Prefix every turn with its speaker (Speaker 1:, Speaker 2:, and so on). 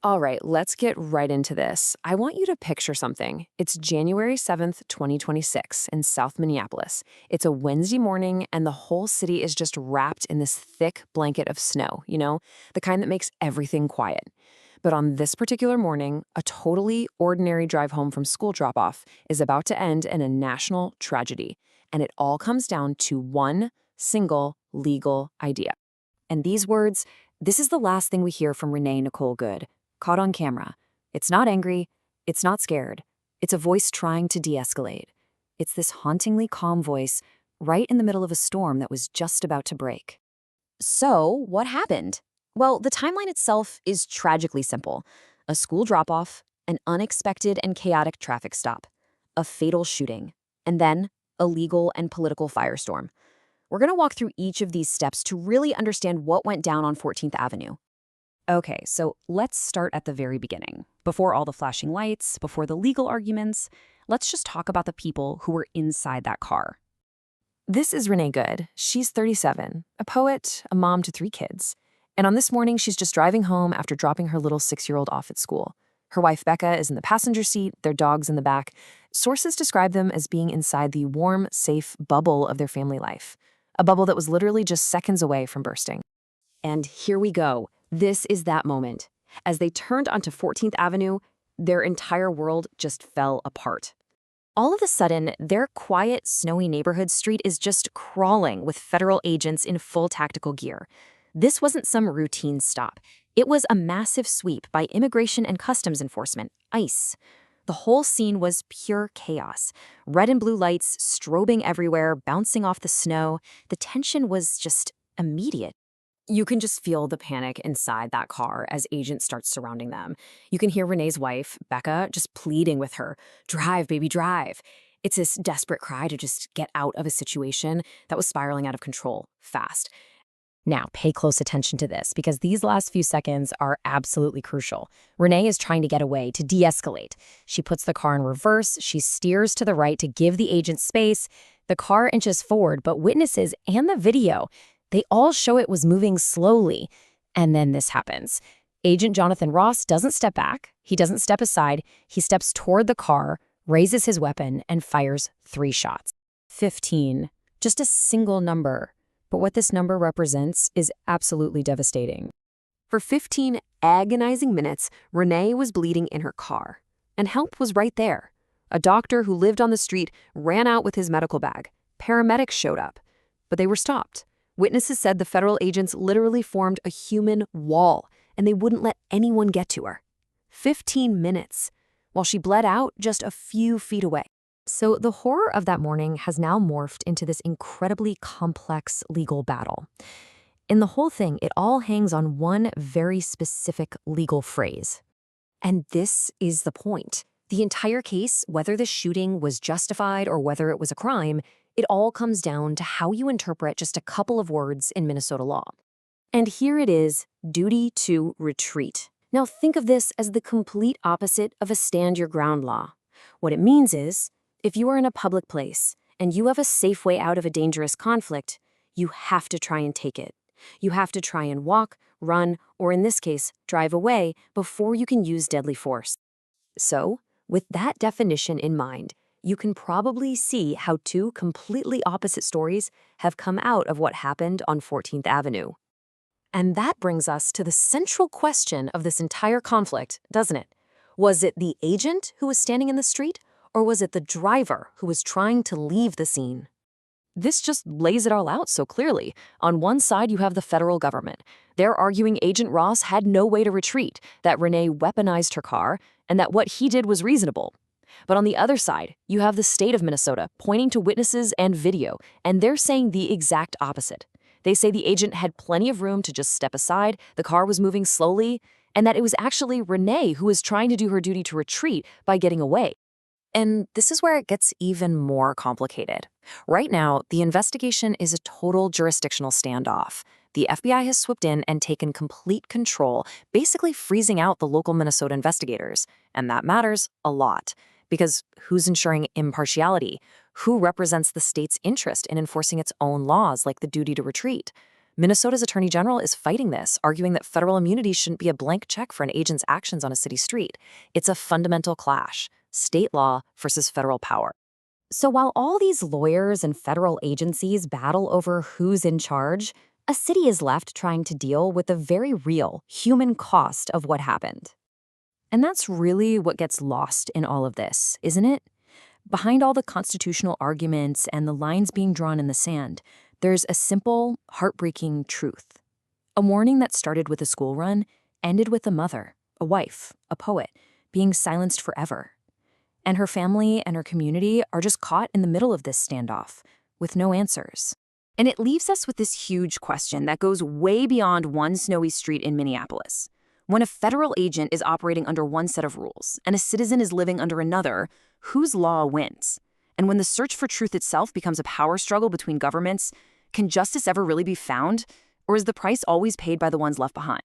Speaker 1: All right, let's get right into this. I want you to picture something. It's January 7th, 2026, in South Minneapolis. It's a Wednesday morning, and the whole city is just wrapped in this thick blanket of snow, the kind that makes everything quiet. But on this particular morning, a totally ordinary drive home from school drop off is about to end in a national tragedy. And it all comes down to one single legal idea. And these words, this is the last thing we hear from Renee Nicole Good, caught on camera. It's not angry, it's not scared. It's a voice trying to de-escalate. It's this hauntingly calm voice right in the middle of a storm that was just about to break. So, what happened? Well, the timeline itself is tragically simple. A school drop-off, an unexpected and chaotic traffic stop, a fatal shooting, and then a legal and political firestorm. We're going to walk through each of these steps to really understand what went down on 14th Avenue. Okay, so let's start at the very beginning. Before all the flashing lights, before the legal arguments, let's just talk about the people who were inside that car. This is Renee Good. She's 37, a poet, a mom to 3 kids. And on this morning, she's just driving home after dropping her little 6-year-old off at school. Her wife, Becca, is in the passenger seat, their dog's in the back. Sources describe them as being inside the warm, safe bubble of their family life. A bubble that was literally just seconds away from bursting. And here we go. This is that moment. As they turned onto 14th Avenue, their entire world just fell apart. All of a sudden, their quiet, snowy neighborhood street is just crawling with federal agents in full tactical gear. This wasn't some routine stop. It was a massive sweep by Immigration and Customs Enforcement, ICE. The whole scene was pure chaos. Red and blue lights strobing everywhere, bouncing off the snow. The tension was just immediate. You can just feel the panic inside that car as agents start surrounding them. You can hear Renee's wife, Becca, just pleading with her, "Drive, baby, drive." It's this desperate cry to just get out of a situation that was spiraling out of control fast. Now, pay close attention to this because these last few seconds are absolutely crucial. Renee is trying to get away, to de-escalate. She puts the car in reverse, she steers to the right to give the agent space. The car inches forward, but witnesses and the video, they all show it was moving slowly. And then this happens. Agent Jonathan Ross doesn't step back, he doesn't step aside, he steps toward the car, raises his weapon, and fires 3 shots. 15. Just a single number. But what this number represents is absolutely devastating. For 15 agonizing minutes, Renee was bleeding in her car, and help was right there. A doctor who lived on the street ran out with his medical bag. Paramedics showed up, but they were stopped. Witnesses said the federal agents literally formed a human wall, and they wouldn't let anyone get to her. 15 minutes, while she bled out just a few feet away. So the horror of that morning has now morphed into this incredibly complex legal battle. In the whole thing, it all hangs on one very specific legal phrase. And this is the point. The entire case, whether the shooting was justified or whether it was a crime, it all comes down to how you interpret just a couple of words in Minnesota law. And here it is, duty to retreat. Now think of this as the complete opposite of a stand your ground law. What it means is, if you are in a public place and you have a safe way out of a dangerous conflict, you have to try and take it. You have to try and walk, run, or in this case, drive away before you can use deadly force. So, with that definition in mind, you can probably see how 2 completely opposite stories have come out of what happened on 14th Avenue. And that brings us to the central question of this entire conflict, doesn't it? Was it the agent who was standing in the street? Or was it the driver who was trying to leave the scene? This just lays it all out so clearly. On one side, you have the federal government. They're arguing Agent Ross had no way to retreat, that Renee weaponized her car, and that what he did was reasonable. But on the other side, you have the state of Minnesota pointing to witnesses and video, and they're saying the exact opposite. They say the agent had plenty of room to just step aside, the car was moving slowly, and that it was actually Renee who was trying to do her duty to retreat by getting away. And this is where it gets even more complicated. Right now, the investigation is a total jurisdictional standoff. The FBI has swooped in and taken complete control, basically freezing out the local Minnesota investigators. And that matters a lot, because who's ensuring impartiality? Who represents the state's interest in enforcing its own laws, like the duty to retreat? Minnesota's attorney general is fighting this, arguing that federal immunity shouldn't be a blank check for an agent's actions on a city street. It's a fundamental clash: state law versus federal power.
Speaker 2: So while all these lawyers and federal agencies battle over who's in charge, a city is left trying to deal with the very real human cost of what happened.
Speaker 1: And that's really what gets lost in all of this, isn't it? Behind all the constitutional arguments and the lines being drawn in the sand, there's a simple, heartbreaking truth. A morning that started with a school run ended with a mother, a wife, a poet, being silenced forever. And her family and her community are just caught in the middle of this standoff, with no answers. And it leaves us with this huge question that goes way beyond one snowy street in Minneapolis. When a federal agent is operating under one set of rules and a citizen is living under another, whose law wins? And when the search for truth itself becomes a power struggle between governments, can justice ever really be found? Or is the price always paid by the ones left behind?